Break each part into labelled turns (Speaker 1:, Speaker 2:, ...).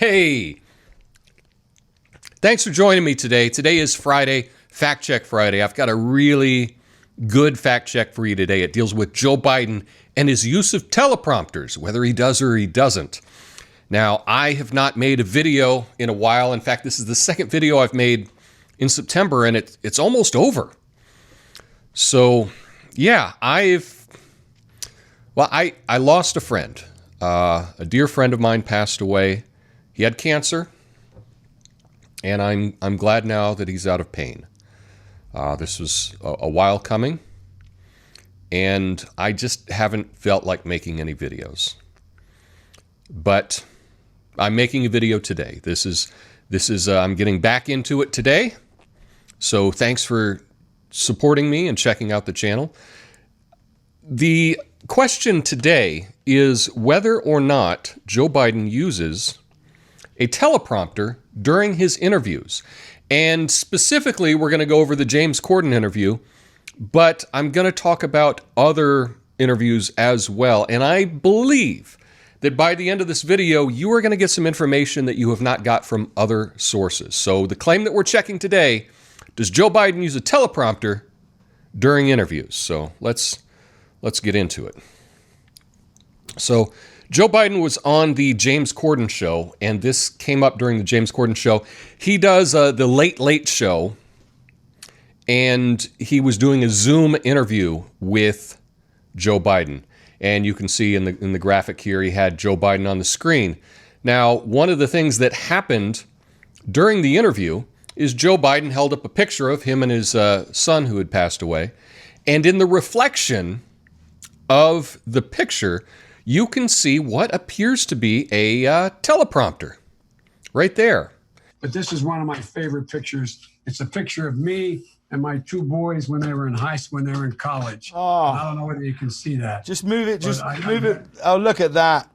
Speaker 1: Hey, thanks for joining me today. Today is Friday, Fact Check Friday. I've got a really good fact check for you today. It deals with Joe Biden and his use of teleprompters, whether he does or he doesn't. Now, I have not made a video in a while. In fact, this is the second video I've made in September, and it's almost over. So, yeah, I lost a friend. A dear friend of mine passed away. He had cancer, and I'm glad now that he's out of pain. This was a while coming, and I just haven't felt like making any videos. But I'm making a video today. This is I'm getting back into it today. So thanks for supporting me and checking out the channel. The question today is whether or not Joe Biden uses a teleprompter during his interviews. And specifically, we're going to go over the James Cordon interview, but I'm going to talk about other interviews as well. And I believe that by the end of this video, you are going to get some information that you have not got from other sources. So the claim that we're checking today, does Joe Biden use a teleprompter during interviews? So let's get into it. So Joe Biden was on the James Cordon show, and this came up during the James Cordon show. He does the Late Late Show, and he was doing a Zoom interview with Joe Biden. And you can see in the graphic here, he had Joe Biden on the screen. Now, one of the things that happened during the interview is Joe Biden held up a picture of him and his son who had passed away. And in the reflection of the picture, you can see what appears to be a teleprompter right there.
Speaker 2: But this is one of my favorite pictures. It's a picture of me and my two boys when they were in high school, when they were in college.
Speaker 3: Oh.
Speaker 2: I don't know whether you can see that.
Speaker 3: Just move it, move it. Oh, look at that.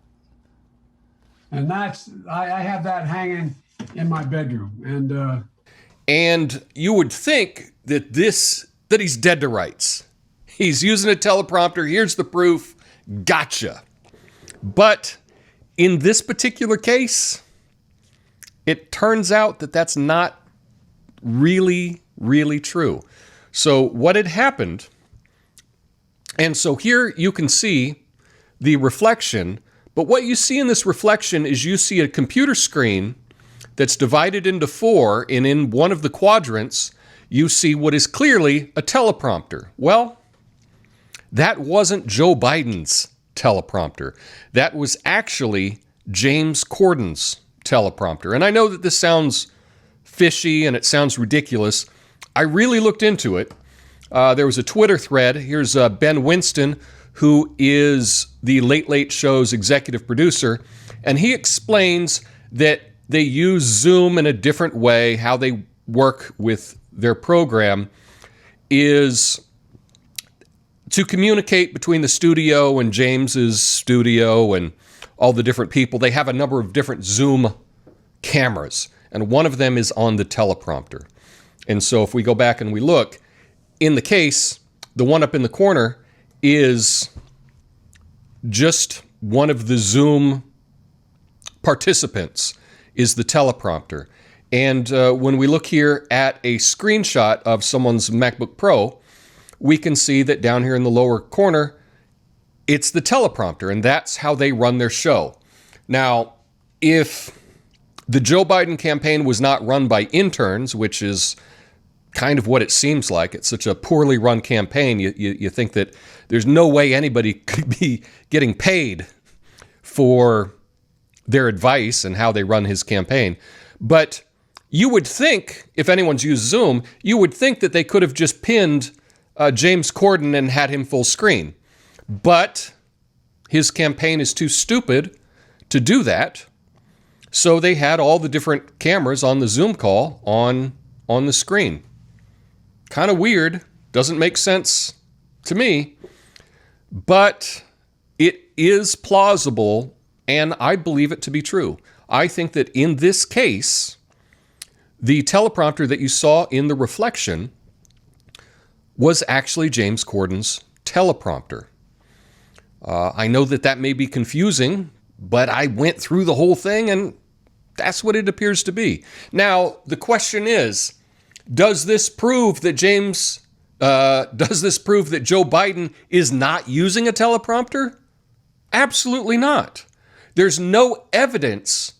Speaker 2: And that's, I have that hanging in my bedroom.
Speaker 1: And you would think that that he's dead to rights. He's using a teleprompter. Here's the proof. Gotcha. But in this particular case, it turns out that that's not really true. So what had happened, and so here you can see the reflection, but what you see in this reflection is you see a computer screen that's divided into four, and in one of the quadrants, you see what is clearly a teleprompter. Well, that wasn't Joe Biden's teleprompter. That was actually James Cordon's teleprompter. And I know that this sounds fishy and it sounds ridiculous. I really looked into it. There was a Twitter thread. Here's Ben Winston, who is the Late Late Show's executive producer, and he explains that they use Zoom in a different way. How they work with their program is to communicate between the studio and James's studio and all the different people. They have a number of different Zoom cameras, and one of them is on the teleprompter. And so if we go back and we look, in the case, the one up in the corner is just one of the Zoom participants, is the teleprompter. And when we look here at a screenshot of someone's MacBook Pro, we can see that down here in the lower corner, it's the teleprompter, and that's how they run their show. Now, if the Joe Biden campaign was not run by interns, which is kind of what it seems like, it's such a poorly run campaign, you think that there's no way anybody could be getting paid for their advice and how they run his campaign. But you would think, if anyone's used Zoom, you would think that they could have just pinned James Cordon and had him full screen. But his campaign is too stupid to do that. So they had all the different cameras on the Zoom call on the screen. Kind of weird. Doesn't make sense to me. But it is plausible, and I believe it to be true. I think that in this case, the teleprompter that you saw in the reflection was actually James Cordon's teleprompter. I know that may be confusing, but I went through the whole thing and That's what it appears to be. Now, the question is, does this prove that Joe Biden is not using a teleprompter? Absolutely not. There's no evidence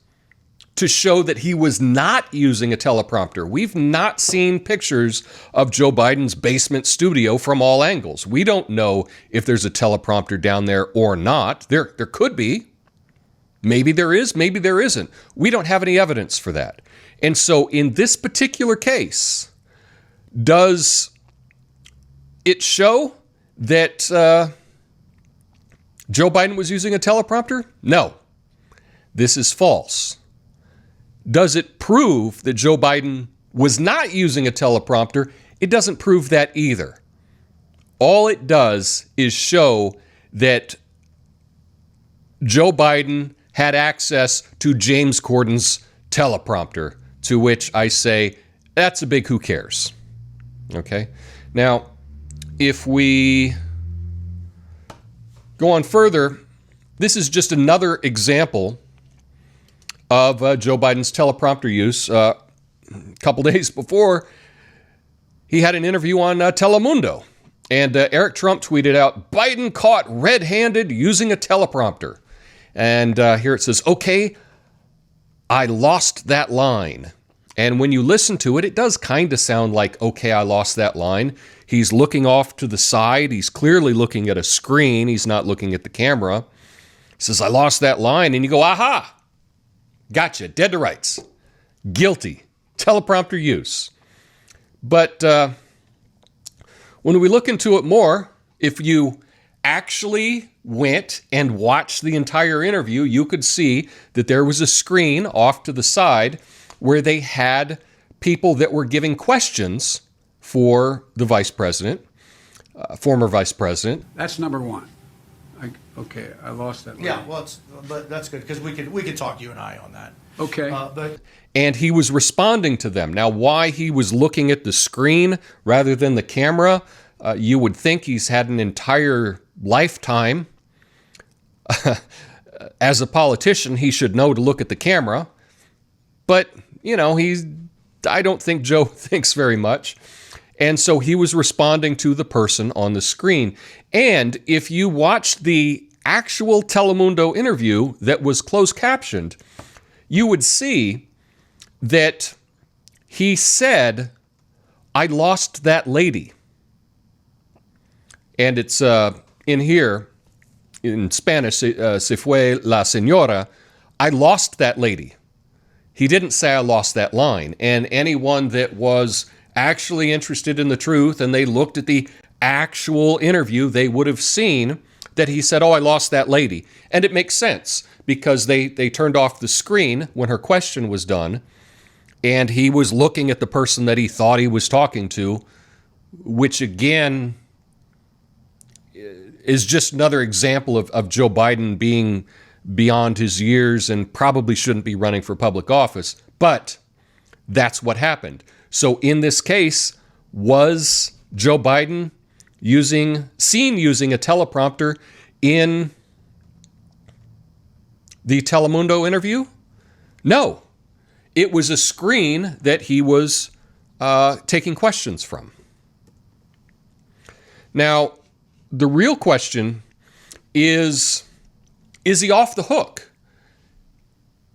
Speaker 1: to show that he was not using a teleprompter. We've not seen pictures of Joe Biden's basement studio from all angles. We don't know if there's a teleprompter down there or not. There could be. Maybe there is, maybe there isn't. We don't have any evidence for that. And so in this particular case, does it show that Joe Biden was using a teleprompter? No. This is false. Does it prove that Joe Biden was not using a teleprompter? It doesn't prove that either. All it does is show that Joe Biden had access to James Cordon's teleprompter, to which I say, that's a big who cares. Okay? Now, if we go on further, this is just another example of Joe Biden's teleprompter use. A couple days before, he had an interview on Telemundo, and Eric Trump tweeted out, Biden caught red-handed using a teleprompter. And here it says, okay, I lost that line. And when you listen to it, it does kind of sound like, okay, I lost that line. He's looking off to the side. He's clearly looking at a screen. He's not looking at the camera. He says, I lost that line. And you go, aha, gotcha, dead to rights. Guilty. Teleprompter use. But when we look into it more, if you actually went and watched the entire interview, you could see that there was a screen off to the side where they had people that were giving questions for the vice president, former vice president.
Speaker 2: That's number one. Okay, I lost that line.
Speaker 3: Yeah, well, but that's good because we could talk you and I on that.
Speaker 2: Okay.
Speaker 1: And he was responding to them. Now, why he was looking at the screen rather than the camera, you would think he's had an entire lifetime. As a politician, he should know to look at the camera. But, you know, I don't think Joe thinks very much. And so he was responding to the person on the screen. And if you watched the actual Telemundo interview that was closed captioned, you would see that he said, I lost that lady. And it's in here, in Spanish, se fue la señora. I lost that lady. He didn't say I lost that line. And anyone that was actually interested in the truth and they looked at the actual interview, they would have seen that he said, oh, I lost that lady. And it makes sense because they turned off the screen when her question was done. And he was looking at the person that he thought he was talking to, which again is just another example of Joe Biden being beyond his years and probably shouldn't be running for public office. But that's what happened. So in this case, was Joe Biden seen using a teleprompter in the Telemundo interview? No. It was a screen that he was taking questions from. Now, the real question is he off the hook?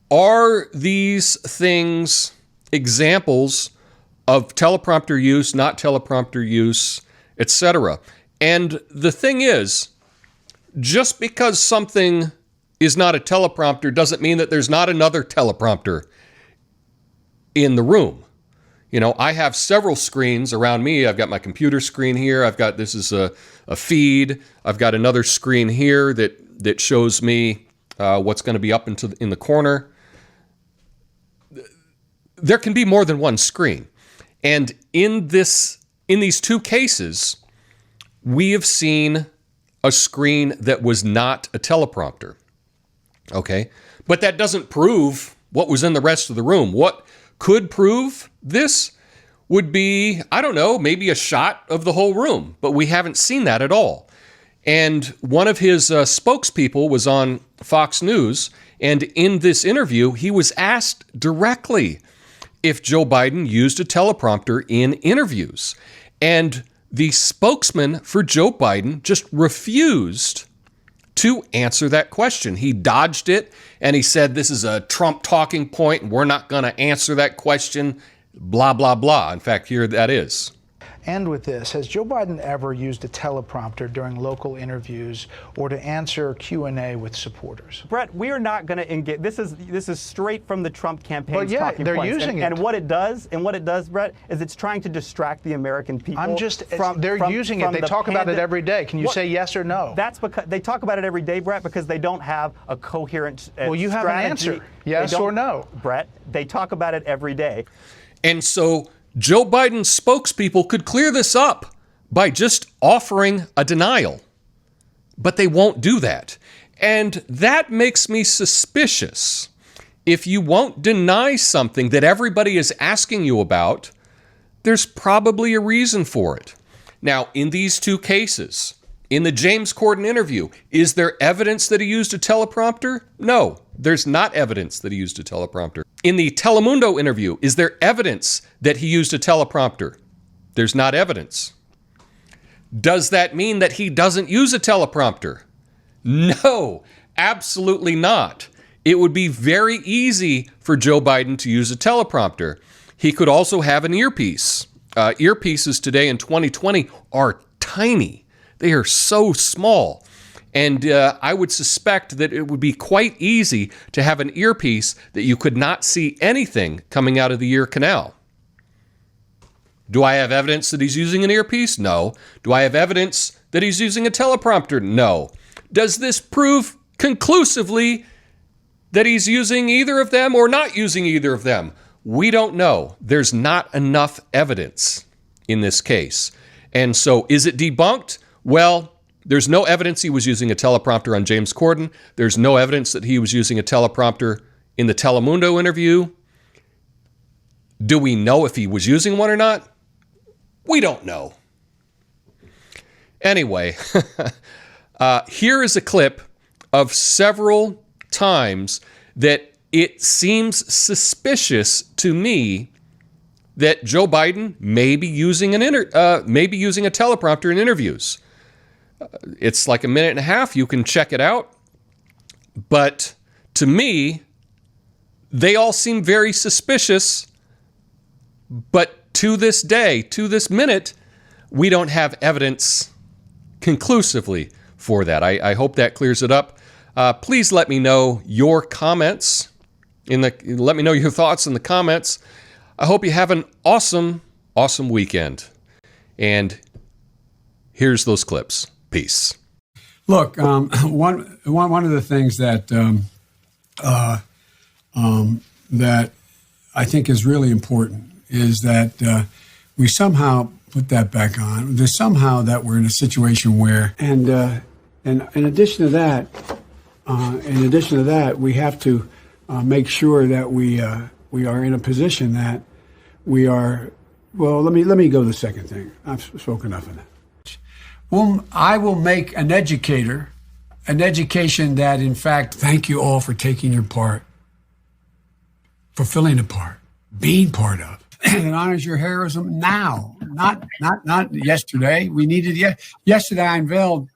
Speaker 1: Are these things examples of teleprompter use, not teleprompter use, etc.? And the thing is, just because something is not a teleprompter doesn't mean that there's not another teleprompter in the room. You know, I have several screens around me. I've got my computer screen here. This is a feed. I've got another screen here that shows me what's going to be up in the corner. There can be more than one screen. And in these two cases, we have seen a screen that was not a teleprompter. Okay? But that doesn't prove what was in the rest of the room. What could prove this would be, I don't know, maybe a shot of the whole room. But we haven't seen that at all. And one of his spokespeople was on Fox News, And in this interview, he was asked directly if Joe Biden used a teleprompter in interviews. And the spokesman for Joe Biden just refused to answer that question. He dodged it, and he said, this is a Trump talking point, and we're not going to answer that question, blah, blah, blah. In fact, here that is.
Speaker 4: End with this. Has Joe Biden ever used a teleprompter during local interviews or to answer Q&A with supporters?
Speaker 5: Brett, we are not going to engage. This is straight from the Trump campaign's
Speaker 4: But yeah,
Speaker 5: talking
Speaker 4: they're
Speaker 5: points.
Speaker 4: using it.
Speaker 5: And what it does, Brett, is it's trying to distract the American people.
Speaker 4: They're using it. They talk about it every day. Can you say yes or no?
Speaker 5: That's because they talk about it every day, Brett, because they don't have a coherent
Speaker 4: well, you have
Speaker 5: strategy.
Speaker 4: an answer. Yes or no?
Speaker 5: Brett, they talk about it every day.
Speaker 1: And so Joe Biden's spokespeople could clear this up by just offering a denial. But they won't do that. And that makes me suspicious. If you won't deny something that everybody is asking you about, there's probably a reason for it. Now, in these two cases, in the James Cordon interview, is there evidence that he used a teleprompter? No, there's not evidence that he used a teleprompter. In the Telemundo interview, is there evidence that he used a teleprompter? There's not evidence. Does that mean that he doesn't use a teleprompter? No, absolutely not. It would be very easy for Joe Biden to use a teleprompter. He could also have an earpiece. Earpieces today in 2020 are tiny. They are so small. And I would suspect that it would be quite easy to have an earpiece that you could not see anything coming out of the ear canal. Do I have evidence that he's using an earpiece? No. Do I have evidence that he's using a teleprompter? No. Does this prove conclusively that he's using either of them or not using either of them? We don't know. There's not enough evidence in this case. And so is it debunked? Well, there's no evidence he was using a teleprompter on James Cordon. There's no evidence that he was using a teleprompter in the Telemundo interview. Do we know if he was using one or not? We don't know. Anyway, here is a clip of several times that it seems suspicious to me that Joe Biden may be using a teleprompter in interviews. It's like a minute and a half. You can check it out. But to me, they all seem very suspicious. But to this day, to this minute, we don't have evidence conclusively for that. I hope that clears it up. Please let me know your comments. Let me know your thoughts in the comments. I hope you have an awesome, awesome weekend. And here's those clips. Peace.
Speaker 2: Look, one of the things that that I think is really important is that we somehow put that back on. There's somehow that we're in a situation where, and in addition to that, we have to make sure that we are in a position that we are. Well, let me go to the second thing. I've spoken enough of that. I will make an education that, in fact, thank you all for taking your part, fulfilling a part, being part of. And it honors your heroism now, not yesterday. We needed yesterday. I unveiled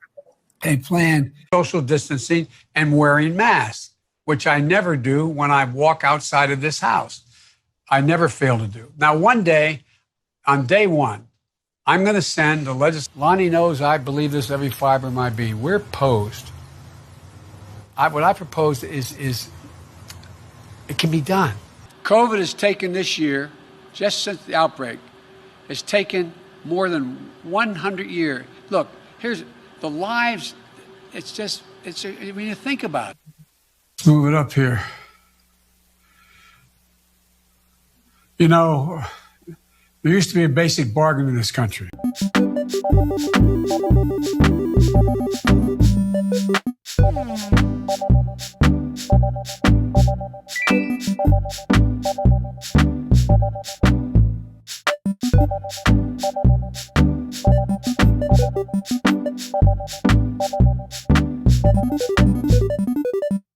Speaker 2: a plan, social distancing and wearing masks, which I never do when I walk outside of this house. I never fail to do. Now, one day, on day one, I'm going to send the legislature. Lonnie knows I believe this every fiber of my being. We're posed. What I propose is it can be done. COVID has taken this year, just since the outbreak, has taken more than 100 years. Look, here's the lives. When you think about it. Let's move it up here. You know, there used to be a basic bargain in this country.